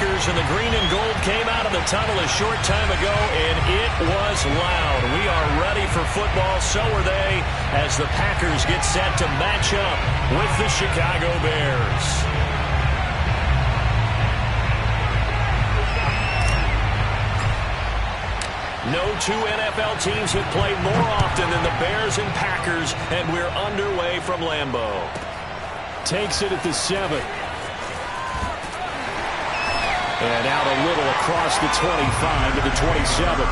Packers, and the green and gold came out of the tunnel a short time ago, and it was loud. We are ready for football, so are they, as the Packers get set to match up with the Chicago Bears. No two NFL teams have played more often than the Bears and Packers, and we're underway from Lambeau. Takes it at the 7. And out a little across the 25 to the 27.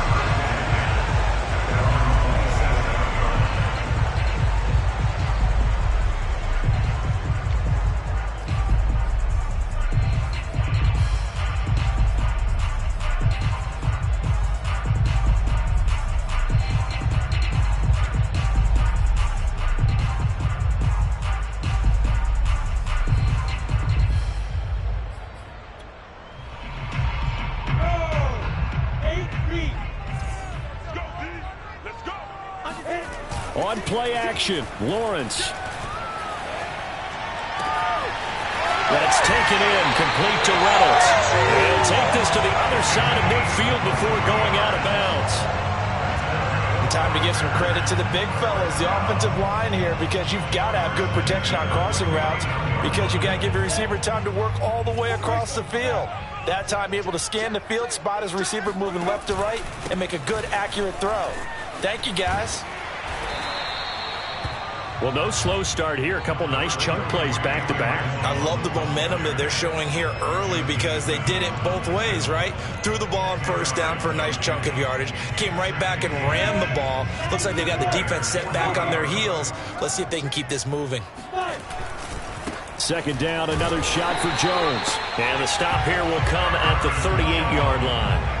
On play action, Lawrence. That's taken in, complete to Reynolds. They'll take this to the other side of midfield before going out of bounds. Time to give some credit to the big fellas, the offensive line here, because you've got to have good protection on crossing routes, because you got to give your receiver time to work all the way across the field. That time, able to scan the field, spot his receiver moving left to right, and make a good, accurate throw. Thank you, guys. Well, no slow start here. A couple nice chunk plays back-to-back. I love the momentum that they're showing here early because they did it both ways, right? Threw the ball on first down for a nice chunk of yardage. Came right back and ran the ball. Looks like they got the defense set back on their heels. Let's see if they can keep this moving. Second down, another shot for Jones. And the stop here will come at the 38-yard line.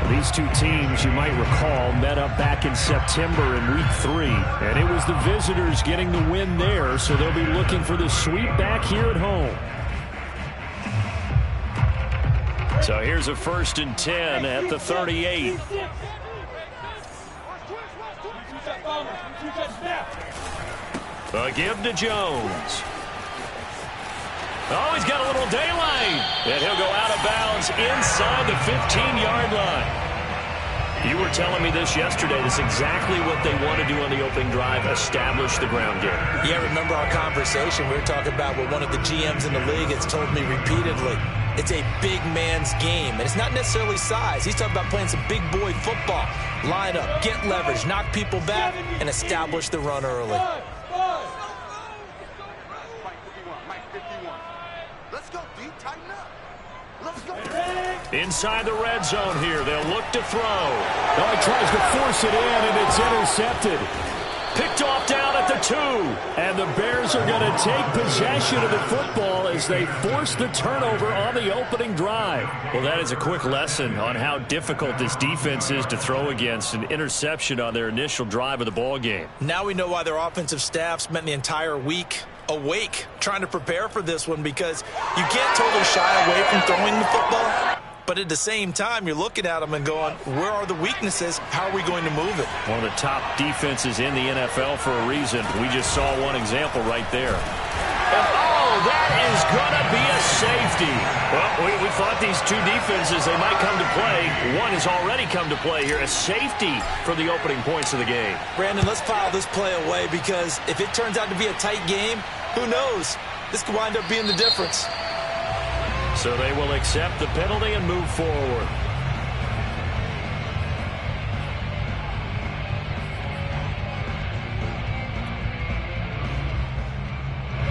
These two teams, you might recall, met up back in September in Week 3. And it was the visitors getting the win there, so they'll be looking for the sweep back here at home. So here's a 1st and 10 at the 38. A give to Jones. Oh, he's got a little daylight. And he'll go out of bounds inside the 15-yard line. You were telling me this yesterday. This is exactly what they want to do on the opening drive, establish the ground game. Yeah, remember our conversation. We were talking about what one of the GMs in the league has told me repeatedly. It's a big man's game, and it's not necessarily size. He's talking about playing some big boy football. Line up, get leverage, knock people back, and establish the run early. Inside the red zone here. They'll look to throw. Oh, he tries to force it in, and it's intercepted. Picked off down at the 2. And the Bears are going to take possession of the football as they force the turnover on the opening drive. Well, that is a quick lesson on how difficult this defense is to throw against. An interception on their initial drive of the ball game. Now we know why their offensive staff spent the entire week awake trying to prepare for this one, because you can't totally shy away from throwing the football. But at the same time, you're looking at them and going, where are the weaknesses? How are we going to move it? One of the top defenses in the NFL for a reason. We just saw one example right there. And, oh, that is going to be a safety. Well, we thought these two defenses, they might come to play. One has already come to play here. A safety for the opening points of the game. Brandon, let's file this play away, because if it turns out to be a tight game, who knows? This could wind up being the difference. So they will accept the penalty and move forward.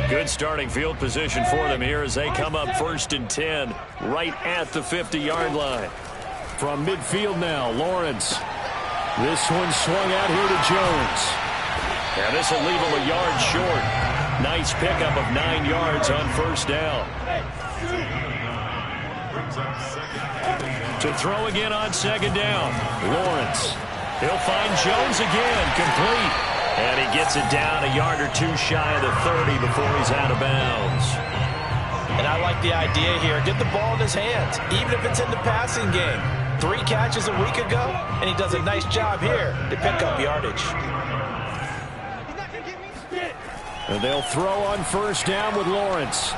Good starting field position for them here as they come up 1st and 10 right at the 50-yard line. From midfield now, Lawrence. This one swung out here to Jones. Yeah, this will leave him a yard short. Nice pickup of 9 yards on 1st down. To throw again on 2nd down. Lawrence. He'll find Jones again, complete. And he gets it down a yard or 2 shy of the 30 before he's out of bounds. And I like the idea here. Get the ball in his hands, even if it's in the passing game. 3 catches a week ago, and he does a nice job here to pick up yardage. And they'll throw on 1st down with Lawrence.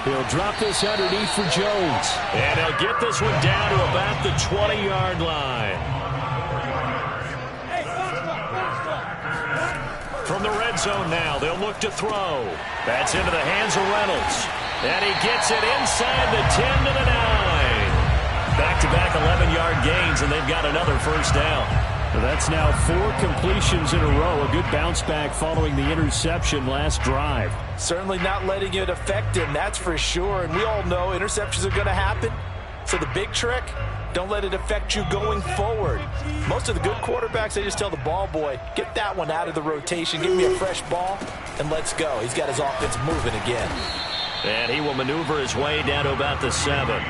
He'll drop this underneath for Jones. And he'll get this one down to about the 20-yard line. From the red zone now, they'll look to throw. That's into the hands of Reynolds. And he gets it inside the 10 to the 9. Back-to-back 11-yard gains, and they've got another first down. That's now 4 completions in a row. A good bounce back following the interception last drive. Certainly not letting it affect him, that's for sure. And we all know interceptions are going to happen. So the big trick, don't let it affect you going forward. Most of the good quarterbacks, they just tell the ball boy, get that one out of the rotation, give me a fresh ball, and let's go. He's got his offense moving again. And he will maneuver his way down to about the 7.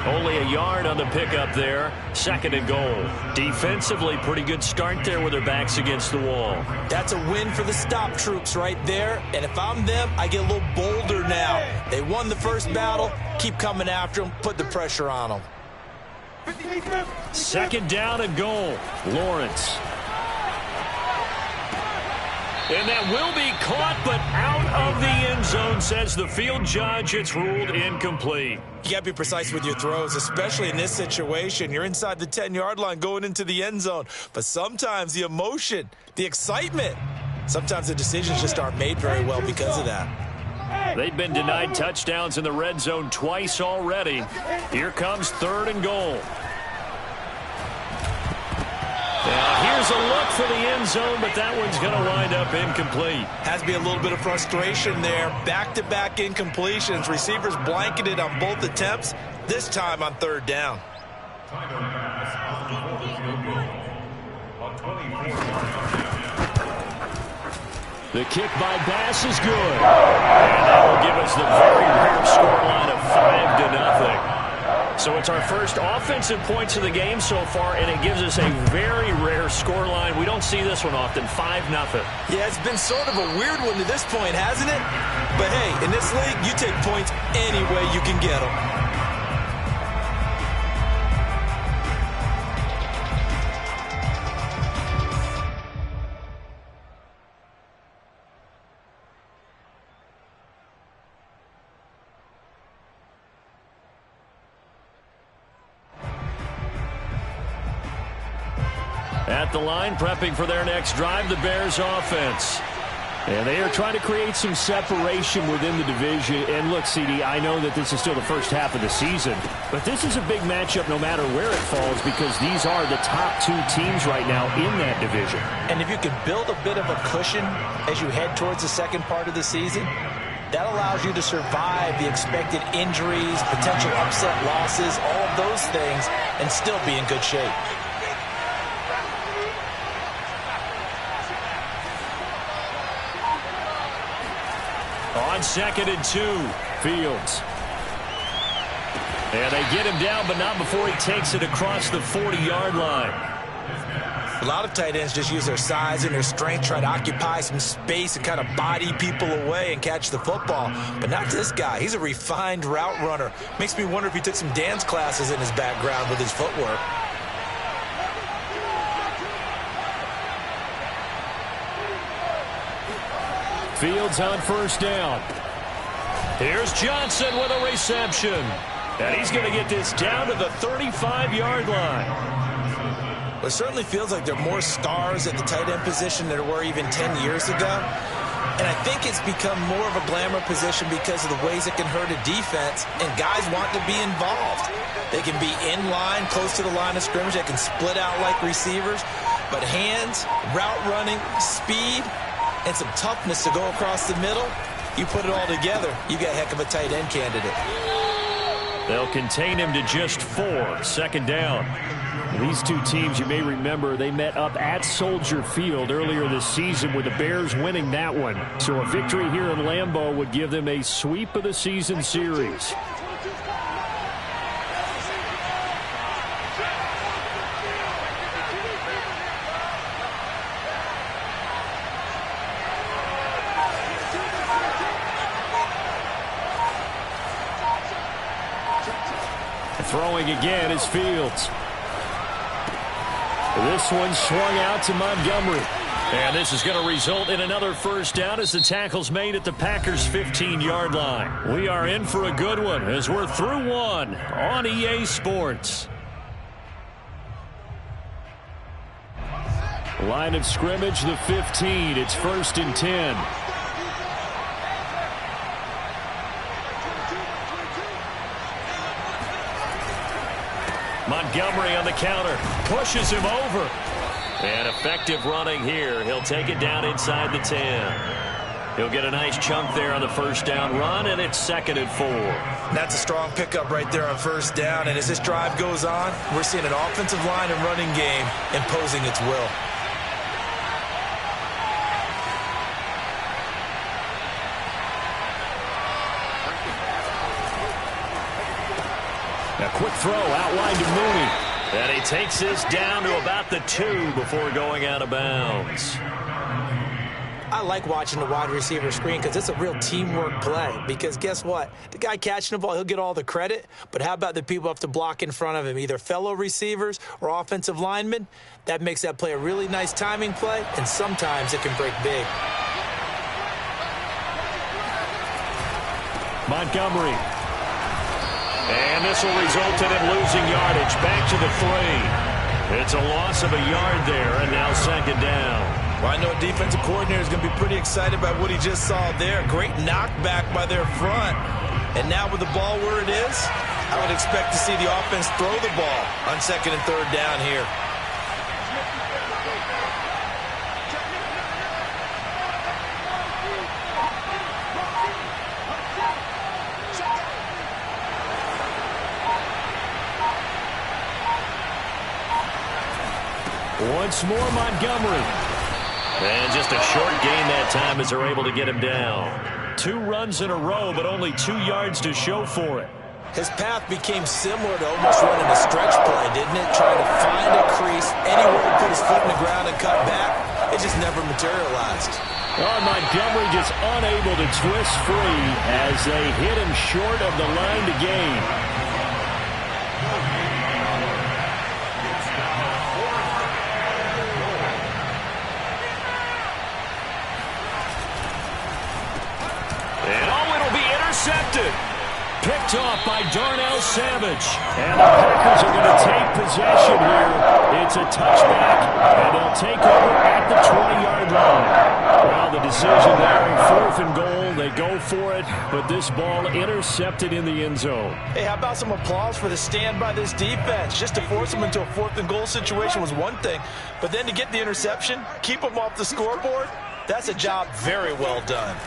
Only a yard on the pickup there. 2nd and goal. Defensively, pretty good start there with their backs against the wall. That's a win for the stop troops right there. And if I'm them, I get a little bolder now. They won the first battle. Keep coming after them. Put the pressure on them. 2nd down and goal. Lawrence. And that will be caught, but out of the end zone, says the field judge. It's ruled incomplete. You got to be precise with your throws, especially in this situation. You're inside the 10-yard line going into the end zone. But sometimes the emotion, the excitement, sometimes the decisions just aren't made very well because of that. They've been denied touchdowns in the red zone twice already. Here comes 3rd and goal. Now, here's a look for the end zone, but that one's going to wind up incomplete. Has to be a little bit of frustration there. Back-to-back incompletions. Receivers blanketed on both attempts, this time on 3rd down. The kick by Bass is good. And that will give us the very rare scoreline of 5-0. So it's our first offensive points of the game so far, and it gives us a very rare scoreline. We don't see this one often, 5-0. Yeah, it's been sort of a weird one to this point, hasn't it? But hey, in this league, you take points any way you can get them. At the line, prepping for their next drive, the Bears offense. And they are trying to create some separation within the division. And look, CD, I know that this is still the first half of the season, but this is a big matchup no matter where it falls because these are the top 2 teams right now in that division. And if you can build a bit of a cushion as you head towards the second part of the season, that allows you to survive the expected injuries, potential upset losses, all of those things, and still be in good shape. On 2nd and 2, Fields. And they get him down, but not before he takes it across the 40-yard line. A lot of tight ends just use their size and their strength, try to occupy some space and kind of body people away and catch the football. But not this guy. He's a refined route runner. Makes me wonder if he took some dance classes in his background with his footwork. Fields on 1st down. Here's Johnson with a reception. And he's going to get this down to the 35-yard line. Well, it certainly feels like there are more stars at the tight end position than there were even 10 years ago. And I think it's become more of a glamour position because of the ways it can hurt a defense, and guys want to be involved. They can be in line, close to the line of scrimmage. They can split out like receivers. But hands, route running, speed, and some toughness to go across the middle, you put it all together, you got a heck of a tight end candidate. They'll contain him to just 4. 2nd down. These 2 teams, you may remember, they met up at Soldier Field earlier this season with the Bears winning that one. So a victory here in Lambeau would give them a sweep of the season series. Throwing again is Fields. This one swung out to Montgomery. And this is going to result in another first down as the tackle's made at the Packers' 15-yard line. We are in for a good one as we're through one on EA Sports. Line of scrimmage, the 15. It's 1st and 10. Montgomery on the counter. Pushes him over. And effective running here. He'll take it down inside the 10. He'll get a nice chunk there on the first down run, and it's 2nd and 4. That's a strong pickup right there on first down. And as this drive goes on, we're seeing an offensive line and running game imposing its will. A quick throw outline to Mooney. And he takes this down to about the 2 before going out of bounds. I like watching the wide receiver screen because it's a real teamwork play. Because guess what? The guy catching the ball, he'll get all the credit. But how about the people who have to block in front of him, either fellow receivers or offensive linemen? That makes that play a really nice timing play, and sometimes it can break big. Montgomery. And this will result in him losing yardage back to the 3. It's a loss of a yard there, and now 2nd down. Well, I know a defensive coordinator is going to be pretty excited by what he just saw there. Great knockback by their front. And now with the ball where it is, I would expect to see the offense throw the ball on 2nd and 3rd down here. Once more, Montgomery. And just a short gain that time as they're able to get him down. 2 runs in a row, but only 2 yards to show for it. His path became similar to almost running a stretch play, didn't it? Trying to find a crease, anywhere to put his foot in the ground and cut back. It just never materialized. Oh, Montgomery just unable to twist free as they hit him short of the line to gain. Intercepted. Picked off by Darnell Savage. And the Packers are going to take possession here. It's a touchback, and they'll take over at the 20-yard line. Well, the decision there, 4th and goal. They go for it, but this ball intercepted in the end zone. Hey, how about some applause for the stand by this defense? Just to force them into a 4th and goal situation was one thing, but then to get the interception, keep them off the scoreboard, that's a job very well done.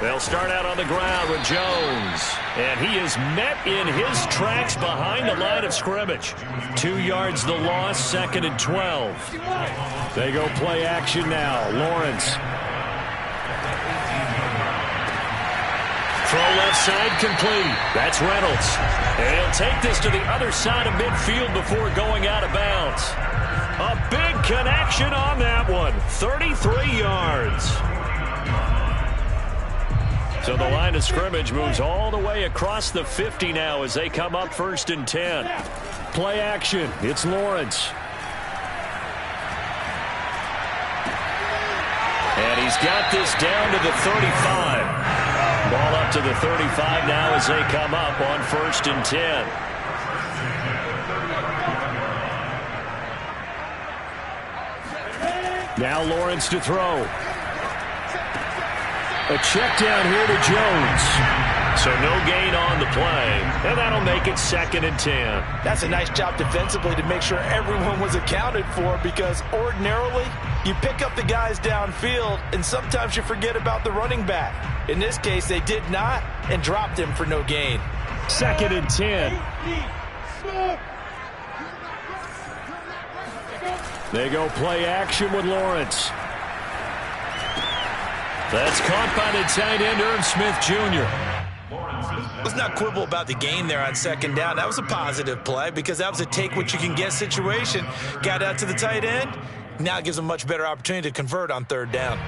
They'll start out on the ground with Jones. And he is met in his tracks behind the line of scrimmage. 2 yards the loss, 2nd and 12. They go play action now. Lawrence. Throw left side complete. That's Reynolds. And he'll take this to the other side of midfield before going out of bounds. A big connection on that one. 33 yards. So the line of scrimmage moves all the way across the 50 now as they come up 1st and 10. Play action. It's Lawrence. And he's got this down to the 35. Ball up to the 35 now as they come up on 1st and 10. Now Lawrence to throw. A check down here to Jones. So no gain on the play, and that'll make it 2nd and 10. That's a nice job defensively to make sure everyone was accounted for, because ordinarily you pick up the guys downfield and sometimes you forget about the running back. In this case, they did not and dropped him for no gain. 2nd and 10. They go play action with Lawrence. That's caught by the tight end, Irv Smith Jr. Let's not quibble about the gain there on 2nd down. That was a positive play because that was a take-what-you-can-get situation. Got out to the tight end. Now it gives them a much better opportunity to convert on 3rd down.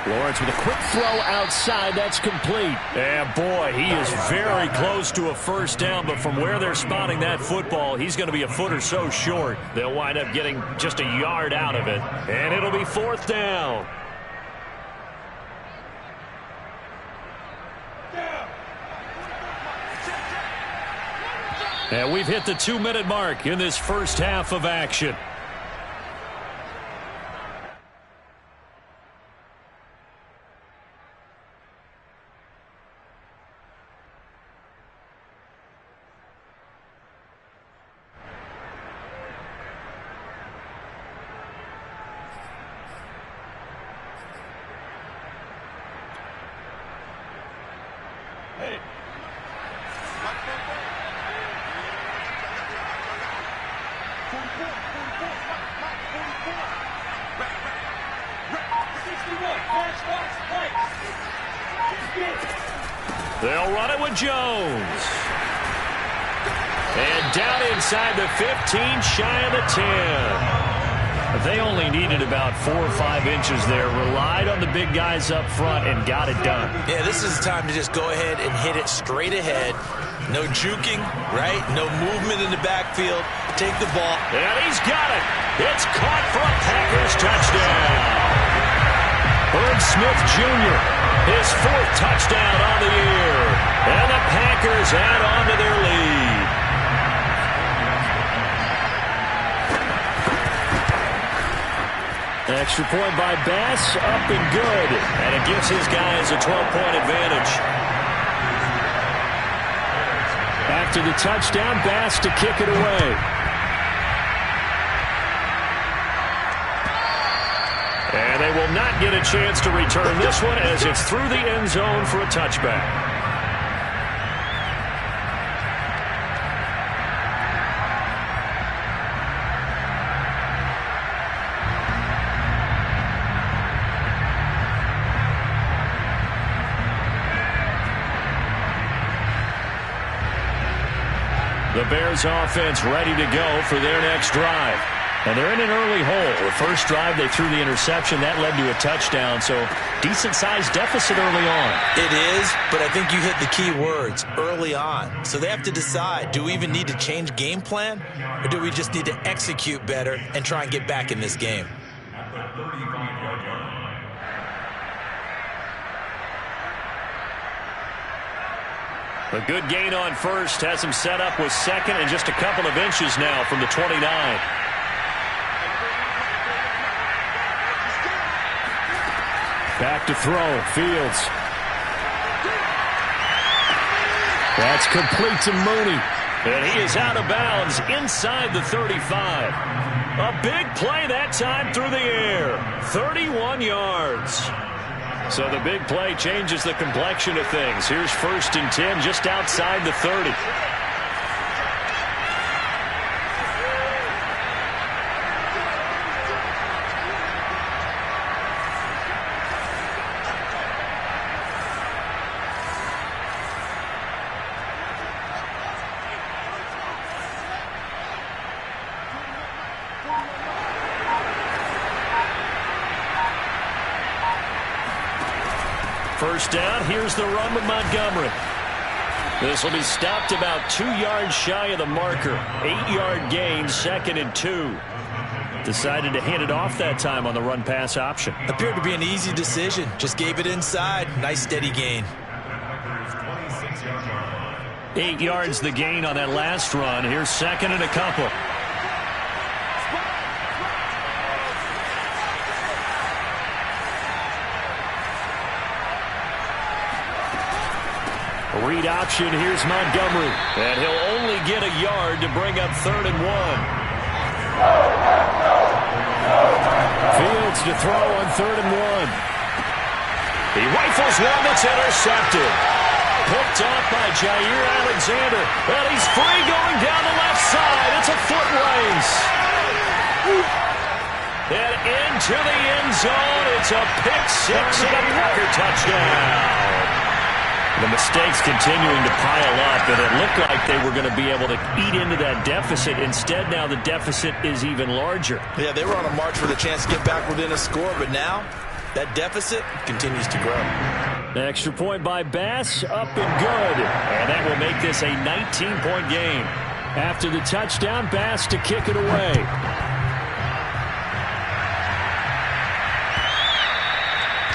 Lawrence with a quick throw outside. That's complete. And boy, he is very close to a first down, but from where they're spotting that football, he's going to be a foot or so short. They'll wind up getting just a yard out of it, and it'll be fourth down. And we've hit the 2-minute mark in this first half of action. They'll run it with Jones. And down inside the 15, shy of the 10. They only needed about 4 or 5 inches there. Relied on the big guys up front and got it done. Yeah, this is the time to just go ahead and hit it straight ahead. No juking, right? No movement in the backfield. Take the ball. And he's got it. It's caught for a Packers touchdown. Herb Smith Jr., his 4th touchdown on the year. And the Packers add on to their lead. Extra point by Bass, up and good. And it gives his guys a 12-point advantage. After the touchdown, Bass to kick it away. And they will not get a chance to return this one as it's through the end zone for a touchback. The Bears offense ready to go for their next drive. And they're in an early hole. The first drive, they threw the interception. That led to a touchdown, so decent-sized deficit early on. It is, but I think you hit the key words, early on. So they have to decide, do we even need to change game plan, or do we just need to execute better and try and get back in this game? A good gain on first has him set up with second and just a couple of inches now from the 29. Back to throw. Fields. That's complete to Mooney. And he is out of bounds inside the 35. A big play that time through the air. 31 yards. So the big play changes the complexion of things. Here's 1st and 10 just outside the 30. First down, here's the run with Montgomery. This will be stopped about 2 yards shy of the marker. 8-yard gain, 2nd and 2. Decided to hand it off that time on the run-pass option. Appeared to be an easy decision. Just gave it inside. Nice steady gain. 8 yards the gain on that last run. Here's 2nd and a couple. Read option, here's Montgomery. And he'll only get a yard to bring up 3rd and 1. Fields to throw on 3rd and 1. He rifles one that's intercepted. Picked off by Jair Alexander. And he's free going down the left side. It's a foot race. And into the end zone. It's a pick six and a Packer touchdown. The mistakes continuing to pile up, and it looked like they were going to be able to eat into that deficit. Instead, now the deficit is even larger. Yeah, they were on a march for the chance to get back within a score, but now that deficit continues to grow. Extra point by Bass, up and good. And that will make this a 19-point game. After the touchdown, Bass to kick it away.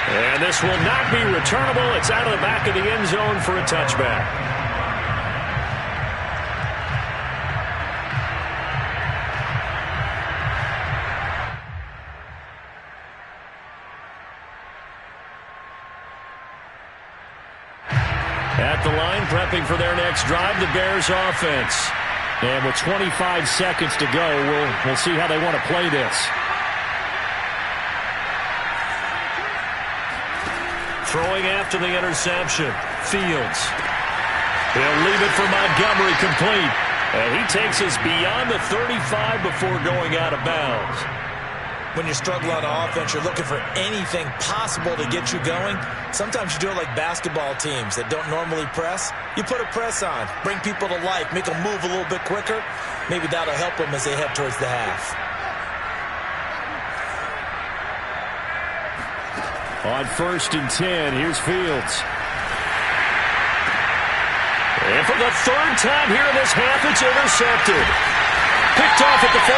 And this will not be returnable. It's out of the back of the end zone for a touchback. At the line, prepping for their next drive, the Bears offense. And with 25 seconds to go, we'll see how they want to play this. Throwing after the interception. Fields. He'll leave it for Montgomery, complete. And he takes us beyond the 35 before going out of bounds. When you struggle on offense, you're looking for anything possible to get you going. Sometimes you do it like basketball teams that don't normally press. You put a press on, bring people to life, make them move a little bit quicker. Maybe that'll help them as they head towards the half. On 1st and 10, here's Fields. And for the third time here in this half, it's intercepted. Picked off at the 48.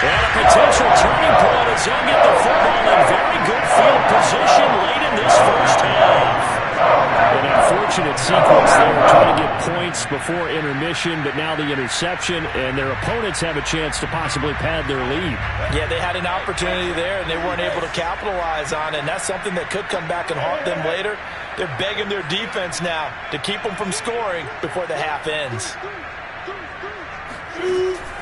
And a potential turning point as they'll get the football in very good field position late in this first half. An unfortunate sequence there, trying to get points before intermission, but now the interception, and their opponents have a chance to possibly pad their lead. Yeah, they had an opportunity there, and they weren't able to capitalize on it, and that's something that could come back and haunt them later. They're begging their defense now to keep them from scoring before the half ends.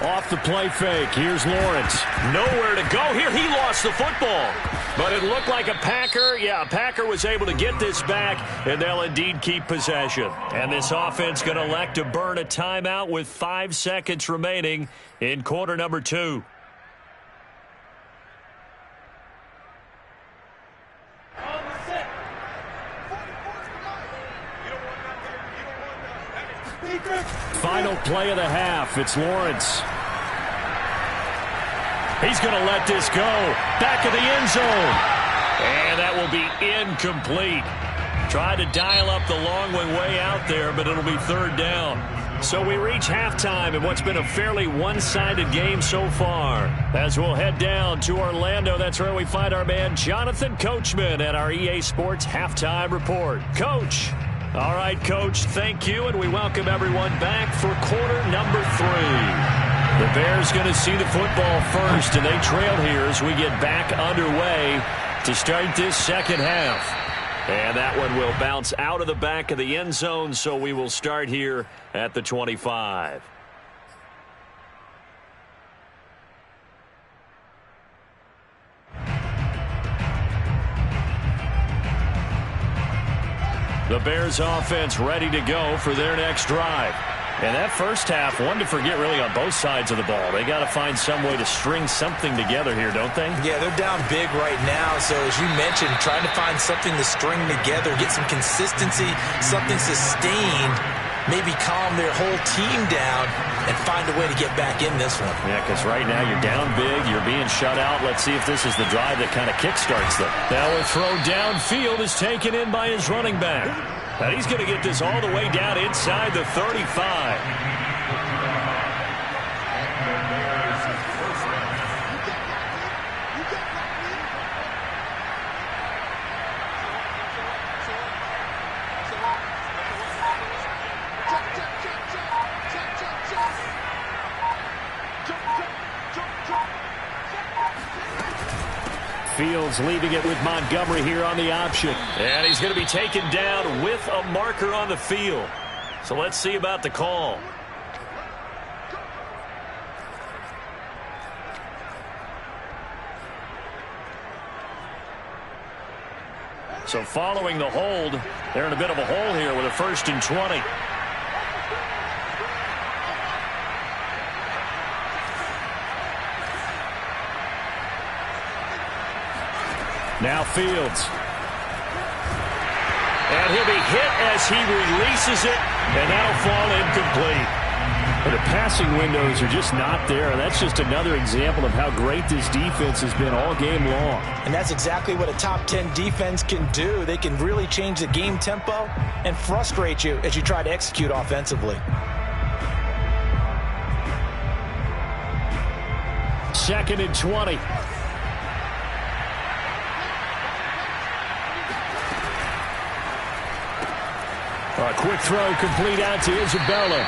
Off the play fake, here's Lawrence. Nowhere to go here. He lost the football. But it looked like a Packer. Yeah, a Packer was able to get this back, and they'll indeed keep possession. And this offense going to elect to burn a timeout with 5 seconds remaining in quarter number 2. Final play of the half. It's Lawrence. He's going to let this go. Back of the end zone. And that will be incomplete. Tried to dial up the long one way out there, but it'll be third down. So we reach halftime in what's been a fairly one-sided game so far. As we'll head down to Orlando, that's where we find our man Jonathan Coachman at our EA Sports Halftime Report. Coach. All right, Coach, thank you, and we welcome everyone back for quarter number 3. The Bears going to see the football first, and they trail here as we get back underway to start this second half. And that one will bounce out of the back of the end zone, so we will start here at the 25. The Bears offense ready to go for their next drive. And that first half, one to forget really on both sides of the ball. They got to find some way to string something together here, don't they? Yeah, they're down big right now. So as you mentioned, trying to find something to string together, get some consistency, something sustained, maybe calm their whole team down and find a way to get back in this one. Yeah, because right now you're down big, you're being shut out. Let's see if this is the drive that kind of kickstarts them. Now a throw downfield is taken in by his running back. And he's going to get this all the way down inside the 35. Fields leaving it with Montgomery here on the option. And he's going to be taken down with a marker on the field. So let's see about the call. So following the hold, they're in a bit of a hole here with a 1st and 20. Now Fields. And he'll be hit as he releases it, and that'll fall incomplete. The passing windows are just not there. That's just another example of how great this defense has been all game long. And that's exactly what a top 10 defense can do. They can really change the game tempo and frustrate you as you try to execute offensively. Second and 20. A quick throw complete out to Isabella.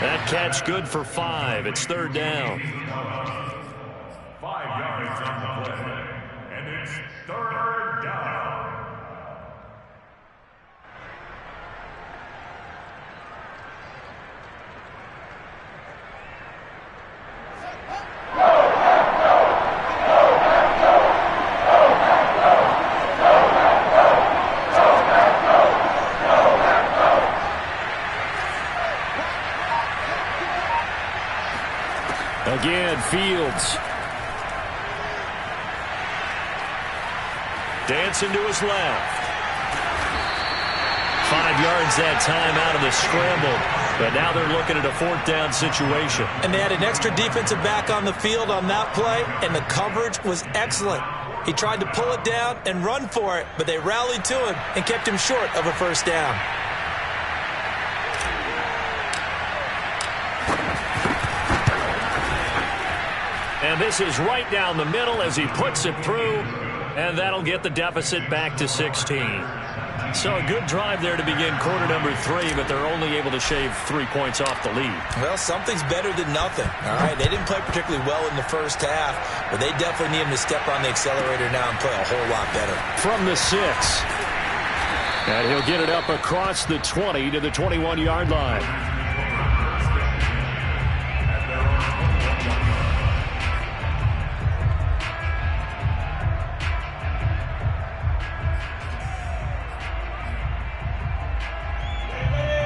That catch good for 5. It's third down. 5 yards on the play, and it's third down. Again, Fields. Dancing to his left. 5 yards that time out of the scramble. But now they're looking at a fourth down situation. And they had an extra defensive back on the field on that play, and the coverage was excellent. He tried to pull it down and run for it, but they rallied to him and kept him short of a first down. And this is right down the middle as he puts it through, and that'll get the deficit back to 16. So a good drive there to begin quarter number 3, but they're only able to shave 3 points off the lead. Well, something's better than nothing. All right, they didn't play particularly well in the first half, but they definitely need him to step on the accelerator now and play a whole lot better. From the 6. And he'll get it up across the 20 to the 21-yard line.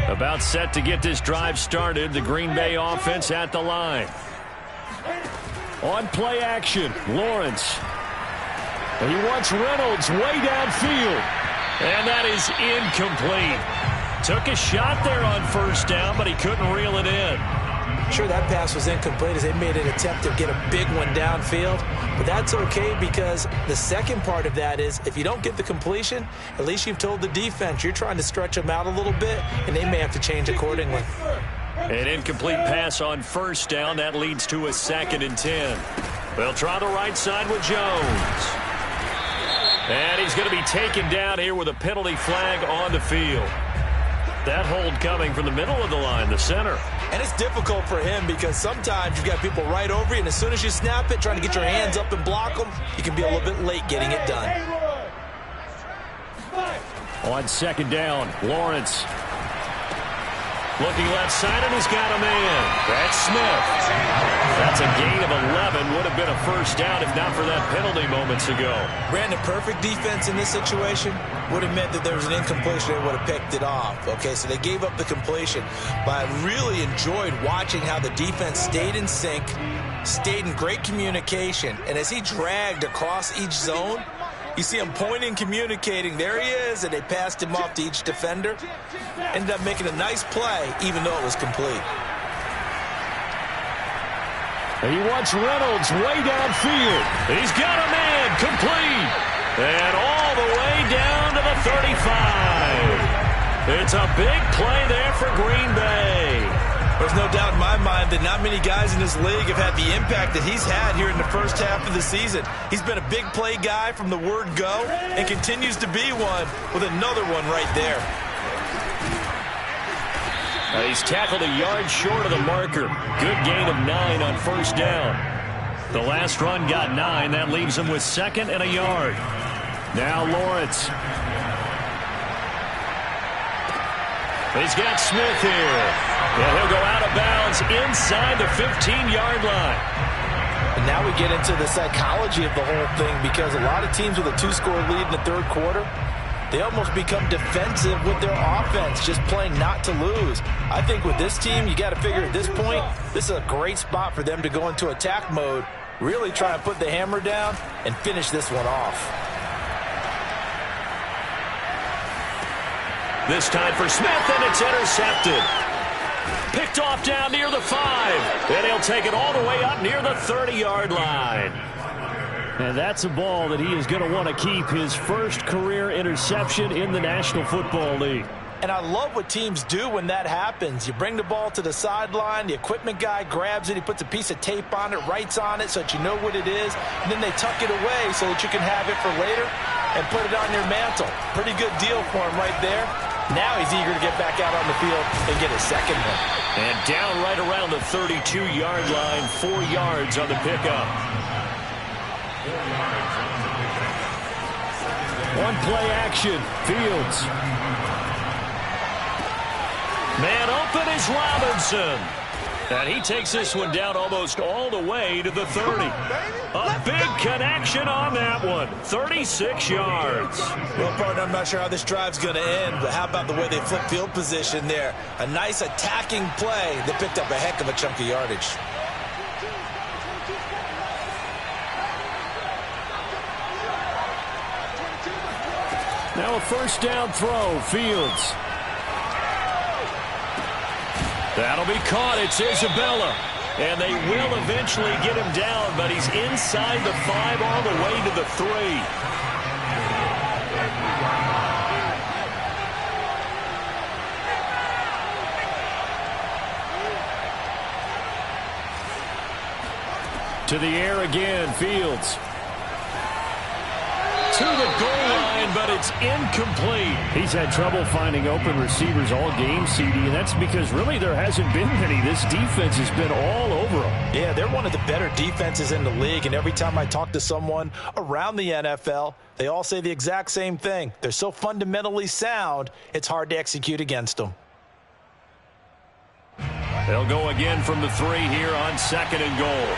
About set to get this drive started. The Green Bay offense at the line. On play action, Lawrence. And he wants Reynolds way downfield. And that is incomplete. Took a shot there on first down, but he couldn't reel it in. Sure, that pass was incomplete as they made an attempt to get a big one downfield. But that's okay because the second part of that is if you don't get the completion, at least you've told the defense you're trying to stretch them out a little bit, and they may have to change accordingly. An incomplete pass on first down. That leads to a 2nd and 10. They'll try the right side with Jones. And he's going to be taken down here with a penalty flag on the field. That hold coming from the middle of the line, the center. And it's difficult for him because sometimes you've got people right over you, and as soon as you snap it, trying to get your hands up and block them, you can be a little bit late getting it done. On second down, Lawrence. Looking left side, and he's got a man. That's Smith. That's a gain of 11. Would have been a first down if not for that penalty moments ago. Brandon, perfect defense in this situation would have meant that there was an incompletion. They would have picked it off. Okay, so they gave up the completion. But I really enjoyed watching how the defense stayed in sync, stayed in great communication. And as he dragged across each zone, you see him pointing, communicating. There he is, and they passed him off to each defender. Ended up making a nice play, even though it was complete. And he wants Reynolds way downfield. He's got a man, complete. And all the way down to the 35. It's a big play there for Green Bay. There's no doubt in my mind that not many guys in this league have had the impact that he's had here in the first half of the season. He's been a big play guy from the word go and continues to be one with another one right there. He's tackled a yard short of the marker. Good gain of 9 on first down. The last run got 9. That leaves him with 2nd and a yard. Now Lawrence. He's got Smith here. And he'll go out of bounds inside the 15-yard line. And now we get into the psychology of the whole thing because a lot of teams with a 2-score lead in the third quarter, they almost become defensive with their offense, just playing not to lose. I think with this team, you got to figure at this point, this is a great spot for them to go into attack mode, really try and put the hammer down and finish this one off. This time for Smith, and it's intercepted. Picked off down near the 5. And he'll take it all the way up near the 30-yard line. And that's a ball that he is going to want to keep, his first career interception in the National Football League. And I love what teams do when that happens. You bring the ball to the sideline, the equipment guy grabs it, he puts a piece of tape on it, writes on it so that you know what it is, and then they tuck it away so that you can have it for later and put it on your mantle. Pretty good deal for him right there. Now he's eager to get back out on the field and get his second one. And down right around the 32-yard line, 4 yards on the pickup. One play action, Fields. Man open is Robinson. And he takes this one down almost all the way to the 30. A big connection on that one. 36 yards. Well, partner, I'm not sure how this drive's going to end, but how about the way they flip field position there? A nice attacking play that picked up a heck of a chunk of yardage. Now a first down throw, Fields. That'll be caught. It's Isabella. And they will eventually get him down, but he's inside the 5 all the way to the 3. To the air again, Fields. To the goal line, but it's incomplete. He's had trouble finding open receivers all game, CD, and that's because really there hasn't been many. This defense has been all over them. Yeah, they're one of the better defenses in the league, and every time I talk to someone around the NFL, they all say the exact same thing. They're so fundamentally sound, it's hard to execute against them. They'll go again from the 3 here on 2nd and goal.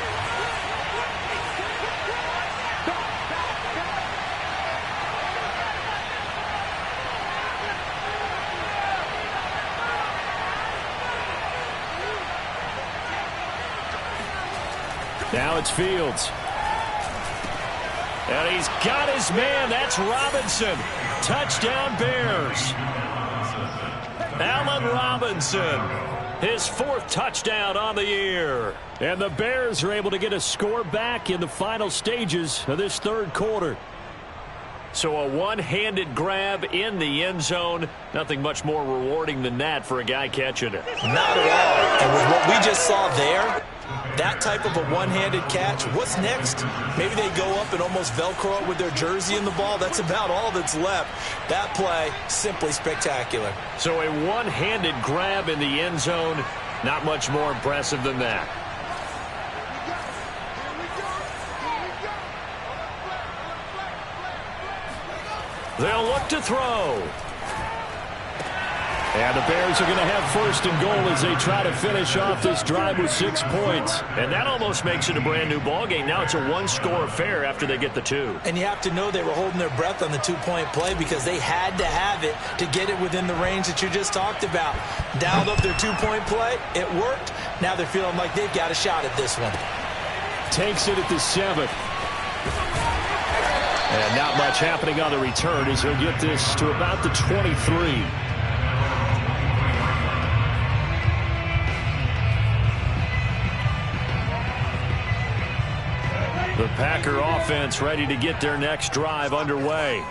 Now it's Fields. And he's got his man. That's Robinson. Touchdown Bears. Allen Robinson. His 4th touchdown on the year. And the Bears are able to get a score back in the final stages of this 3rd quarter. So a one-handed grab in the end zone. Nothing much more rewarding than that for a guy catching it. Not at all. And with what we just saw there, that type of a one-handed catch, what's next? Maybe they go up and almost Velcro it with their jersey in the ball. That's about all that's left. That play, simply spectacular. So a one-handed grab in the end zone, not much more impressive than that. They'll look to throw. And the Bears are going to have 1st and goal as they try to finish off this drive with 6 points. And that almost makes it a brand new ball game. Now it's a one-score affair after they get the 2. And you have to know they were holding their breath on the 2-point play because they had to have it to get it within the range that you just talked about. Dialed up their 2-point play. It worked. Now they're feeling like they've got a shot at this one. Takes it at the 7th. And not much happening on the return as he'll get this to about the 23. The Packer offense ready to get their next drive underway.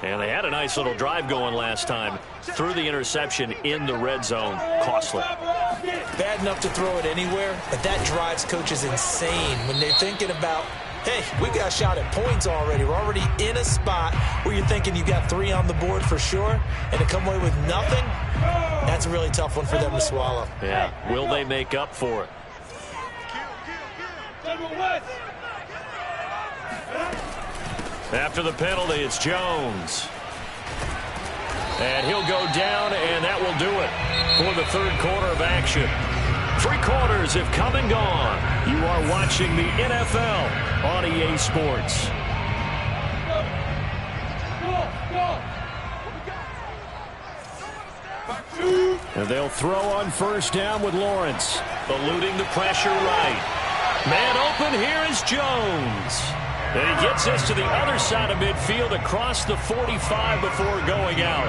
And they had a nice little drive going last time. Threw the interception in the red zone. Costly. Bad enough to throw it anywhere, but that drives coaches insane when they're thinking about, hey, we got a shot at points already. We're already in a spot where you're thinking you got 3 on the board for sure, and to come away with nothing, that's a really tough one for them to swallow. Yeah, will they make up for it? After the penalty, it's Jones. And he'll go down, and that will do it for the 3rd quarter of action. 3 quarters have come and gone. You are watching the NFL on EA Sports. And they'll throw on 1st down with Lawrence. Eluding the pressure right. Man open, here is Jones. And he gets this to the other side of midfield across the 45 before going out.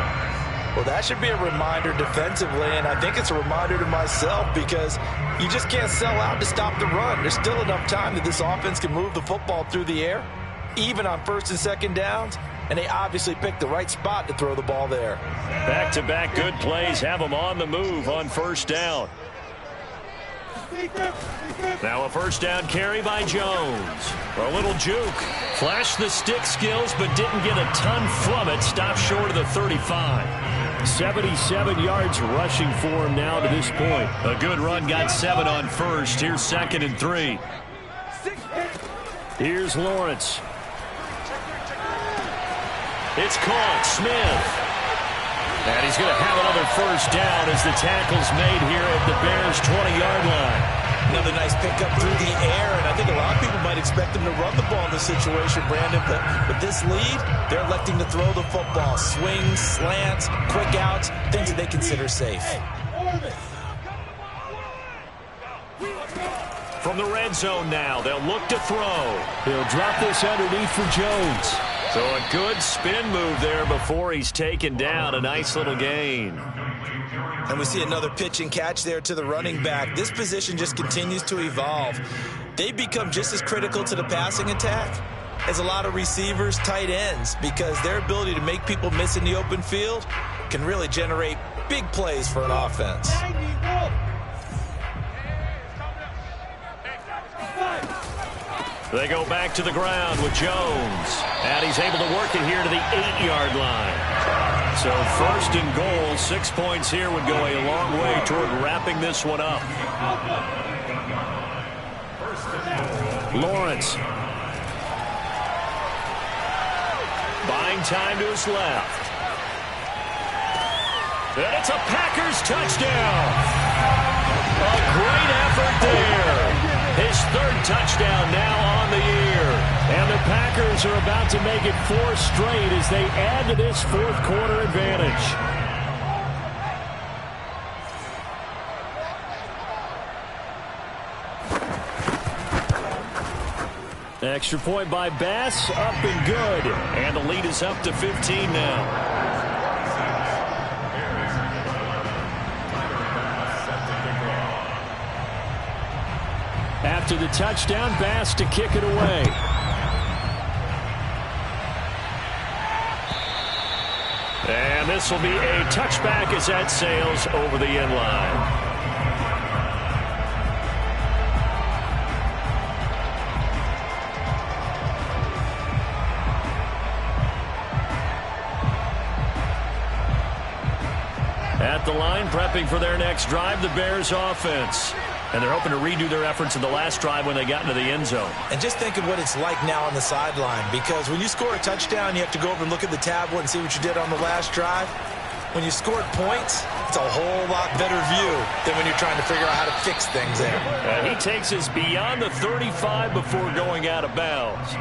Well, that should be a reminder defensively, and I think it's a reminder to myself because you just can't sell out to stop the run. There's still enough time that this offense can move the football through the air, even on first and second downs, and they obviously picked the right spot to throw the ball there. Back-to-back good plays have them on the move on first down. Now a first down carry by Jones. A little juke. Flashed the stick skills, but didn't get a ton from it. Stopped short of the 35. 77 yards rushing for him now to this point. A good run, got 7 on first. Here's 2nd and 3. Here's Lawrence. It's caught. Smith. And he's going to have another first down as the tackle's made here at the Bears' 20-yard line. Another nice pickup through the air, and I think a lot of people might expect him to run the ball in this situation, Brandon, but with this lead, they're electing to throw the football. Swings, slants, quick outs, things that they consider safe. From the red zone now, they'll look to throw. He'll drop this underneath for Jones. So a good spin move there before he's taken down. A nice little gain. And we see another pitch and catch there to the running back. This position just continues to evolve. They become just as critical to the passing attack as a lot of receivers, tight ends, because their ability to make people miss in the open field can really generate big plays for an offense. They go back to the ground with Jones. And he's able to work it here to the 8-yard line. So 1st and goal, 6 points here would go a long way toward wrapping this one up. Lawrence. Buying time to his left. And it's a Packers touchdown. A great effort there. His 3rd touchdown now on the year. And the Packers are about to make it 4 straight as they add to this 4th quarter advantage. Extra point by Bass, up and good. And the lead is up to 15 now. After the touchdown, Bass to kick it away. And this will be a touchback as that sails over the end line. At the line, prepping for their next drive, the Bears offense. And they're hoping to redo their efforts in the last drive when they got into the end zone. And just think of what it's like now on the sideline, because when you score a touchdown, you have to go over and look at the tablet and see what you did on the last drive. When you scored points, it's a whole lot better view than when you're trying to figure out how to fix things there. And he takes us beyond the 35 before going out of bounds.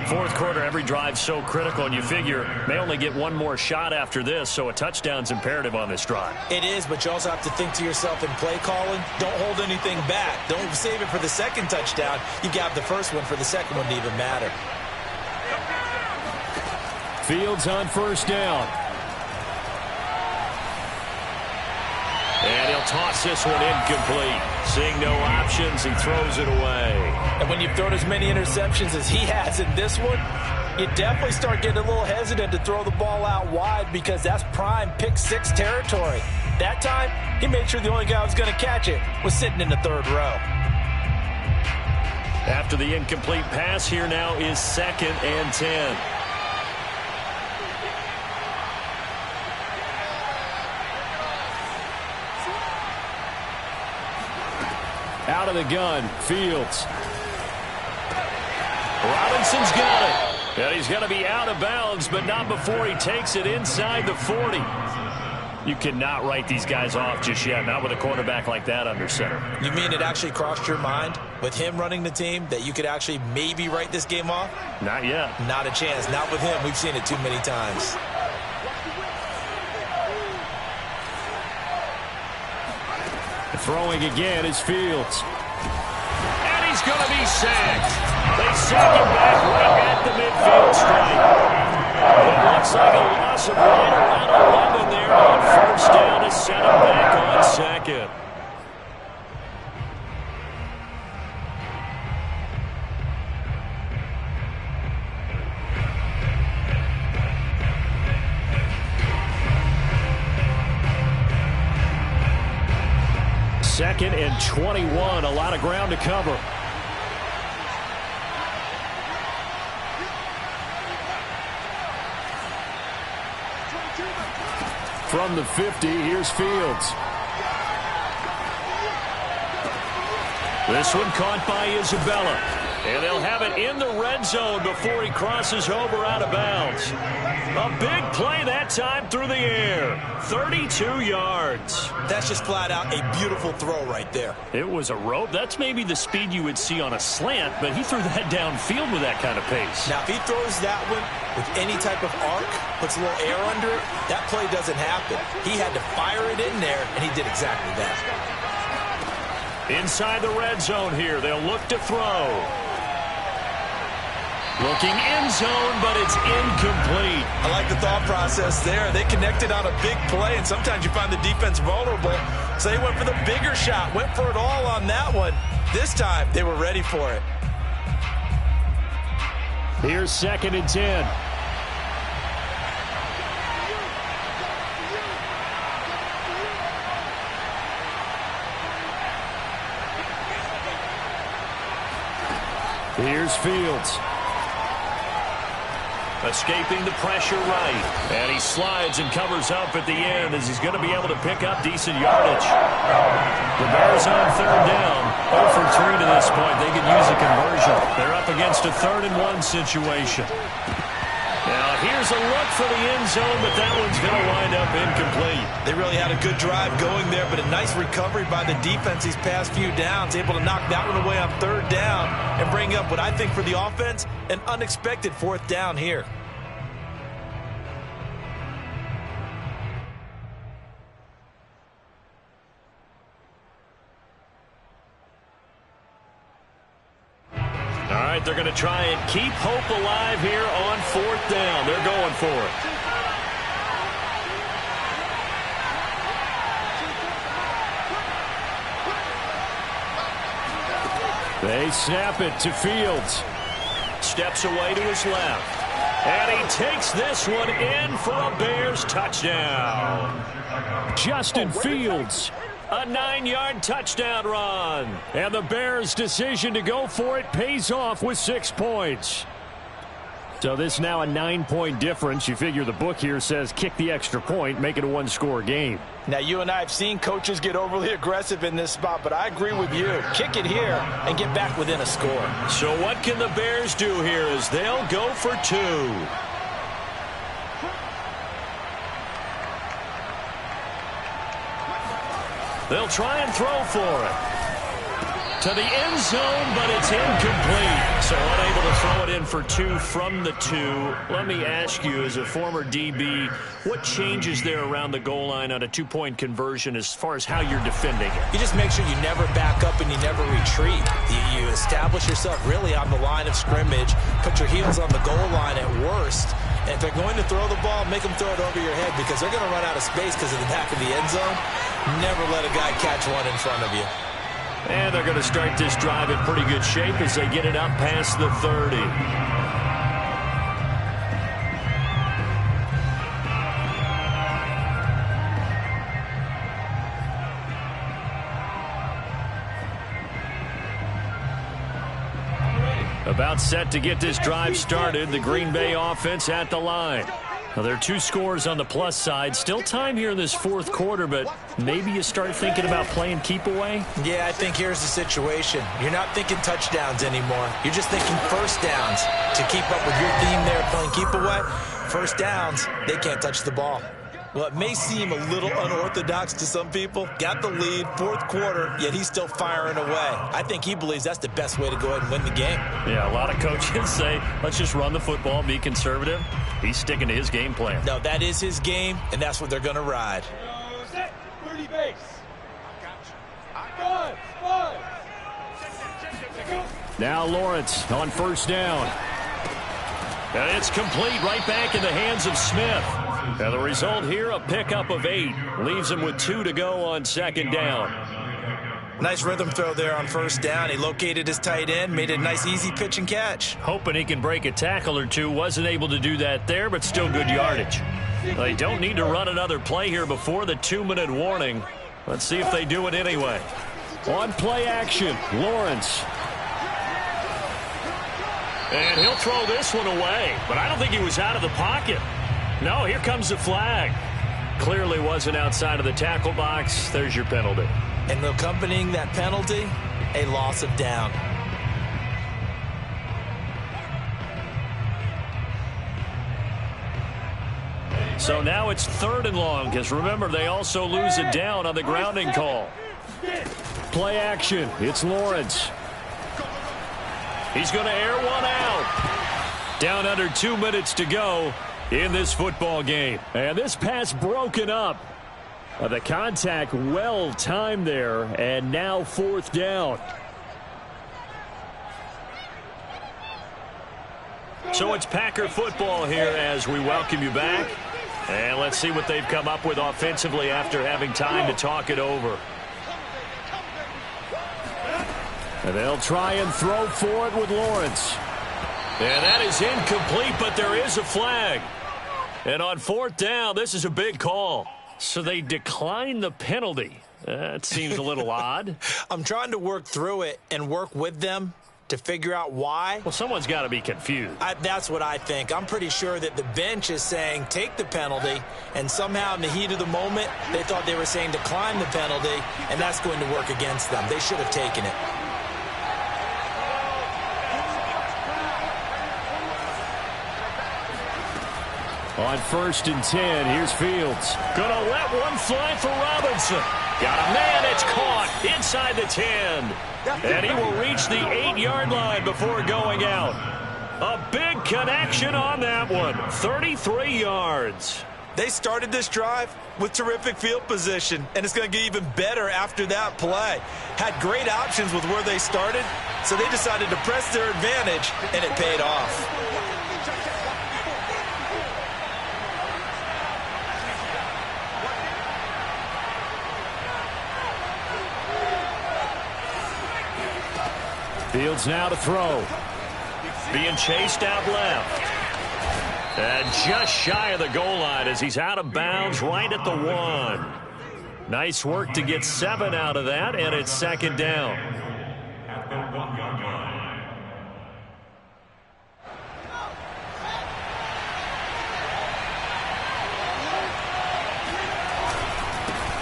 4th quarter, every drive so critical, and you figure may only get one more shot after this, so a touchdown's imperative on this drive. It is, but you also have to think to yourself in play calling, don't hold anything back. Don't save it for the 2nd touchdown. You got the 1st one for the 2nd one to even matter. Fields on 1st down. And he'll toss this one incomplete. Seeing no options, he throws it away. And when you've thrown as many interceptions as he has in this one, you definitely start getting a little hesitant to throw the ball out wide because that's prime pick 6 territory. That time, he made sure the only guy who was going to catch it was sitting in the 3rd row. After the incomplete pass, here now is 2nd and 10. Out of the gun, Fields. Robinson's got it. And he's going to be out of bounds, but not before he takes it inside the 40. You cannot write these guys off just yet, not with a quarterback like that under center. You mean it actually crossed your mind with him running the team that you could actually maybe write this game off? Not yet. Not a chance. Not with him. We've seen it too many times. Throwing again is Fields. And he's going to be sacked. They sack him back right at the midfield stripe. It looks Looks like a loss of right around 11 there on first down to set him back on second. Second and 21, a lot of ground to cover. From the 50, here's Fields. This one caught by Isabella. And they'll have it in the red zone before he crosses over out of bounds. A big play that time through the air. 32 yards. That's just flat out a beautiful throw right there. It was a rope. That's maybe the speed you would see on a slant, but he threw that downfield with that kind of pace. Now, if he throws that one with any type of arc, puts a little air under it, that play doesn't happen. He had to fire it in there, and he did exactly that. Inside the red zone here, they'll look to throw. Looking end zone, but it's incomplete. I like the thought process there. They connected on a big play, and sometimes you find the defense vulnerable. So they went for the bigger shot, went for it all on that one. This time, they were ready for it. Here's second and 10. Here's Fields. Escaping the pressure right. And he slides and covers up at the end as he's going to be able to pick up decent yardage. The Bears on third down. 0 for 3 to this point. They could use a conversion. They're up against a 3rd and 1 situation. Now here's a look for the end zone, but that one's going to wind up incomplete. They really had a good drive going there, but a nice recovery by the defense these past few downs, able to knock that one away on 3rd down and bring up what I think for the offense, an unexpected 4th down here. All right, they're going to try and keep hope alive here on 4th down. They're going for it. They snap it to Fields. Steps away to his left. And he takes this one in for a Bears touchdown. Justin Fields. A 9-yard touchdown run. And the Bears' decision to go for it pays off with 6 points. So this now a 9-point difference. You figure the book here says kick the extra point, make it a 1-score game. Now, you and I have seen coaches get overly aggressive in this spot, but I agree with you. Kick it here and get back within a score. So what can the Bears do here as they'll go for 2? They'll try and throw for it. To the end zone, but it's incomplete. So unable to throw it in for 2 from the 2. Let me ask you, as a former DB, what changes there around the goal line on a 2-point conversion as far as how you're defending it? You just make sure you never back up and you never retreat. You establish yourself really on the line of scrimmage, put your heels on the goal line at worst. And if they're going to throw the ball, make them throw it over your head because they're going to run out of space because of the back of the end zone. Never let a guy catch one in front of you. And they're going to start this drive in pretty good shape as they get it up past the 30. About set to get this drive started. The Green Bay offense at the line. Well, there are 2 scores on the plus side. Still time here in this 4th quarter, but maybe you start thinking about playing keep away? Yeah, I think here's the situation. You're not thinking touchdowns anymore. You're just thinking first downs. To keep up with your theme there, playing keep away, first downs, they can't touch the ball. Well, it may seem a little unorthodox to some people. Got the lead, 4th quarter, yet he's still firing away. I think he believes that's the best way to go ahead and win the game. Yeah, a lot of coaches say, let's just run the football, be conservative. He's sticking to his game plan. No, that is his game, and that's what they're going to ride. Set, 30 base. Now Lawrence on first down. And it's complete, right back in the hands of Smith. And the result here, a pickup of 8. Leaves him with 2 to go on second down. Nice rhythm throw there on first down. He located his tight end, made a nice easy pitch and catch. Hoping he can break a tackle or two. Wasn't able to do that there, but still good yardage. They don't need to run another play here before the 2-minute warning. Let's see if they do it anyway. On play action, Lawrence. And he'll throw this one away, but I don't think he was out of the pocket. No, here comes the flag. Clearly wasn't outside of the tackle box. There's your penalty. And accompanying that penalty, a loss of down. So now it's 3rd and long, because remember, they also lose a down on the grounding call. Play action. It's Lawrence. He's going to air one out. Down under 2 minutes to go in this football game. And this pass broken up. The contact well timed there, and now 4th down. So it's Packer football here as we welcome you back. And let's see what they've come up with offensively after having time to talk it over. And they'll try and throw for it with Lawrence. And that is incomplete, but there is a flag. And on 4th down, this is a big call. So they decline the penalty. That seems a little odd. I'm trying to work through it and work with them to figure out why. Well, someone's got to be confused. That's what I think. I'm pretty sure that the bench is saying take the penalty, and somehow in the heat of the moment, they thought they were saying decline the penalty, and that's going to work against them. They should have taken it. On 1st and 10, here's Fields. Gonna let one fly for Robinson. Got a man, it's caught inside the 10. And he will reach the 8-yard line before going out. A big connection on that one. 33 yards. They started this drive with terrific field position, and it's going to get even better after that play. Had great options with where they started, so they decided to press their advantage, and it paid off. Fields now to throw. Being chased out left. And just shy of the goal line as he's out of bounds right at the 1. Nice work to get 7 out of that, and it's 2nd down. At the 1-yard line.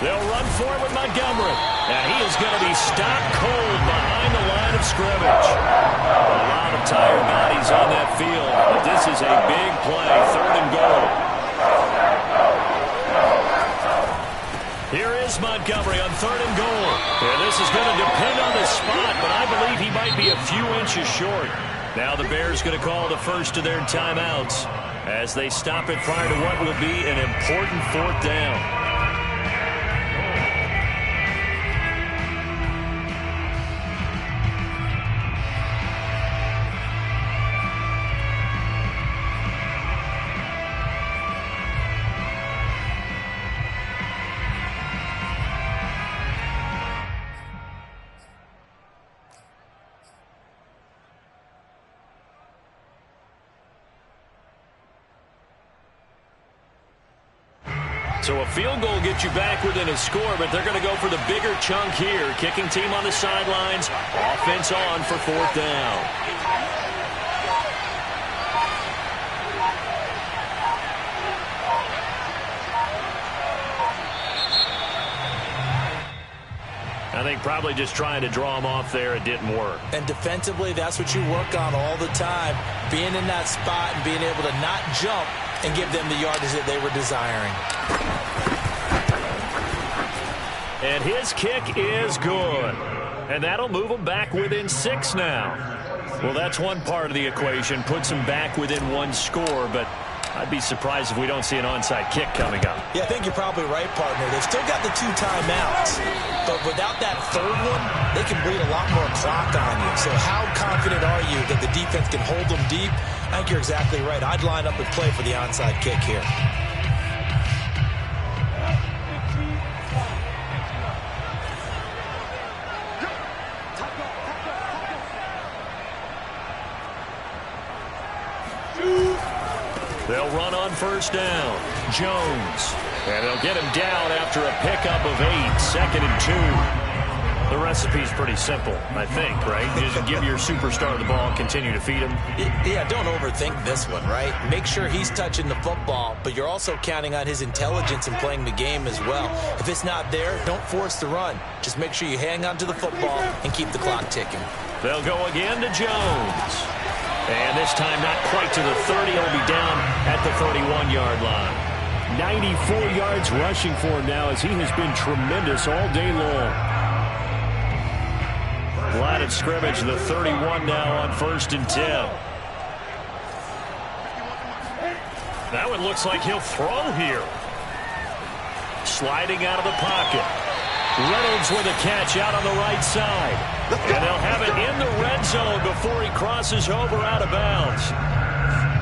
They'll run for it with Montgomery. And he is going to be stopped cold behind the line of scrimmage. A lot of tired bodies on that field, but this is a big play, 3rd and goal. Here is Montgomery on 3rd and goal. And this is going to depend on the spot, but I believe he might be a few inches short. Now the Bears going to call the first of their timeouts as they stop it prior to what will be an important 4th down. So a field goal gets you back within a score, but they're going to go for the bigger chunk here. Kicking team on the sidelines. Offense on for 4th down. I think probably just trying to draw him off there. It didn't work. And defensively, that's what you work on all the time. Being in that spot and being able to not jump and give them the yardage that they were desiring. And his kick is good. And that'll move them back within 6 now. Well, that's one part of the equation. Puts them back within 1 score, but I'd be surprised if we don't see an onside kick coming up. Yeah, I think you're probably right, partner. They've still got the 2 timeouts, but without that third one, they can bleed a lot more clock on you. So how confident are you that the defense can hold them deep? I think you're exactly right. I'd line up and play for the onside kick here. They'll run on first down. Jones. And they'll get him down after a pickup of 8. 2nd and 2. The recipe's pretty simple, I think, right? Just give your superstar the ball and continue to feed him. Yeah, don't overthink this one, right? Make sure he's touching the football, but you're also counting on his intelligence in playing the game as well. If it's not there, don't force the run. Just make sure you hang on to the football and keep the clock ticking. They'll go again to Jones. And this time not quite to the 30. He'll be down at the 31-yard line. 94 yards rushing for him now as he has been tremendous all day long. Line of scrimmage, the 31 now on 1st and 10. Now it looks like he'll throw here. Sliding out of the pocket. Reynolds with a catch out on the right side. And they'll have it in the red zone before he crosses over out of bounds.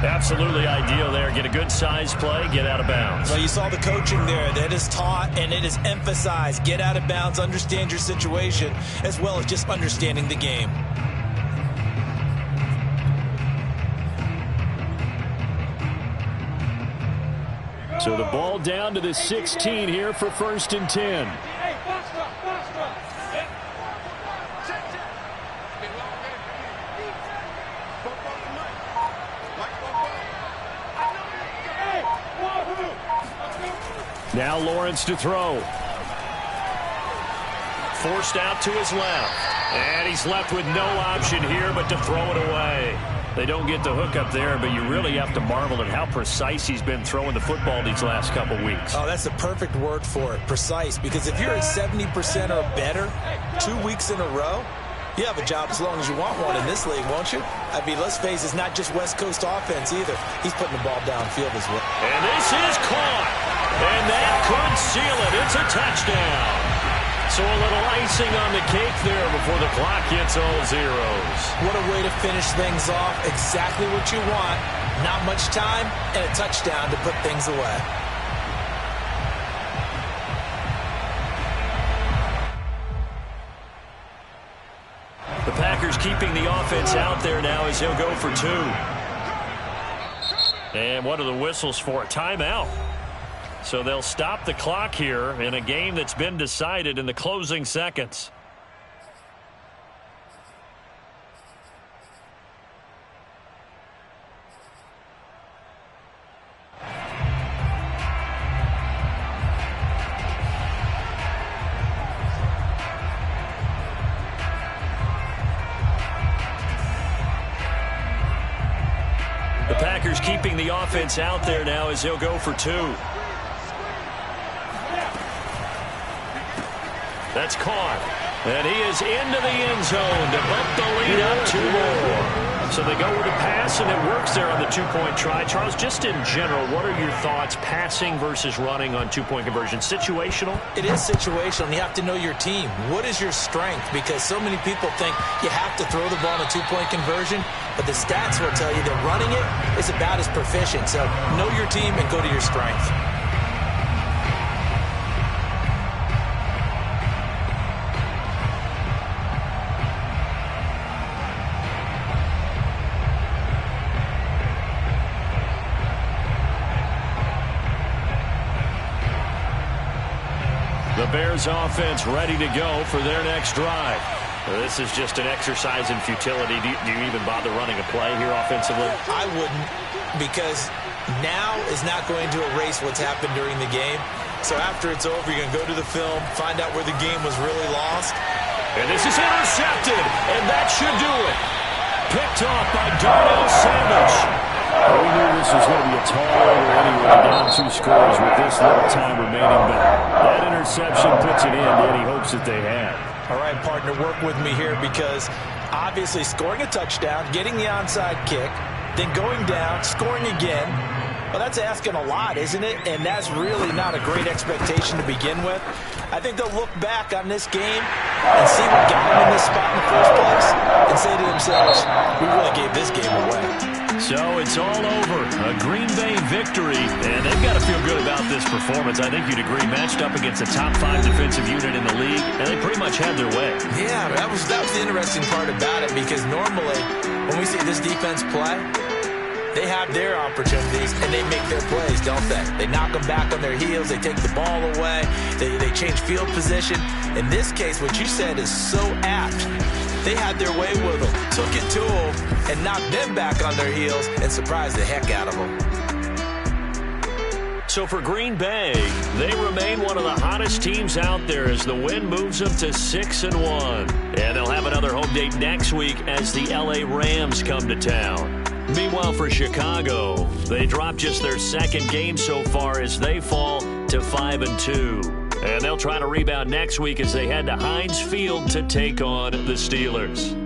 Absolutely ideal there. Get a good size play, get out of bounds. Well, you saw the coaching there. That is taught and it is emphasized. Get out of bounds, understand your situation, as well as just understanding the game. So the ball down to the 16 here for 1st and 10. Now Lawrence to throw. Forced out to his left. And he's left with no option here but to throw it away. They don't get the hook up there, but you really have to marvel at how precise he's been throwing the football these last couple weeks. Oh, that's the perfect word for it, precise. Because if you're at 70% or better 2 weeks in a row, you have a job as long as you want one in this league, won't you? I mean, let's face it, it's not just West Coast offense either. He's putting the ball downfield as well. And this is caught. And that could seal it. It's a touchdown. So a little icing on the cake there before the clock hits all zeros. What a way to finish things off. Exactly what you want. Not much time and a touchdown to put things away. The Packers keeping the offense out there now as he'll go for 2. And what are the whistles for? Timeout. So they'll stop the clock here in a game that's been decided in the closing seconds. The Packers keeping the offense out there now as he'll go for 2. That's caught. And he is into the end zone to bump the lead up 2 more. So they go with a pass, and it works there on the 2-point try. Charles, just in general, what are your thoughts passing versus running on 2-point conversion? Situational? It is situational, and you have to know your team. What is your strength? Because so many people think you have to throw the ball in a 2-point conversion, but the stats will tell you that running it is about as proficient. So know your team and go to your strength. The Bears offense ready to go for their next drive. This is just an exercise in futility. Do you even bother running a play here offensively? I wouldn't, because now is not going to erase what's happened during the game. So after it's over, you're going to go to the film, find out where the game was really lost. And this is intercepted, and that should do it. Picked off by Darnell Savage. We knew this was going to be a tall order anyway, down 2 scores with this little time remaining, but that interception puts it in, and he hopes that they have. All right, partner, work with me here, because obviously scoring a touchdown, getting the onside kick, then going down, scoring again, Well, that's asking a lot, isn't it? And that's really not a great expectation to begin with. I think they'll look back on this game and see what got them in this spot in the first place and say to themselves, we really gave this game away. So it's all over. A Green Bay victory, and they've got to feel good about this performance. I think you'd agree, matched up against a top 5 defensive unit in the league, and they pretty much had their way. Yeah, that was the interesting part about it, because normally when we see this defense play, they have their opportunities, and they make their plays, don't they? They knock them back on their heels. They take the ball away. They change field position. In this case, what you said is so apt. They had their way with them, took it to them, and knocked them back on their heels and surprised the heck out of them. So for Green Bay, they remain one of the hottest teams out there as the win moves them to 6-1. And they'll have another home date next week as the LA Rams come to town. Meanwhile, for Chicago, they dropped just their second game so far as they fall to 5-2. And they'll try to rebound next week as they head to Heinz Field to take on the Steelers.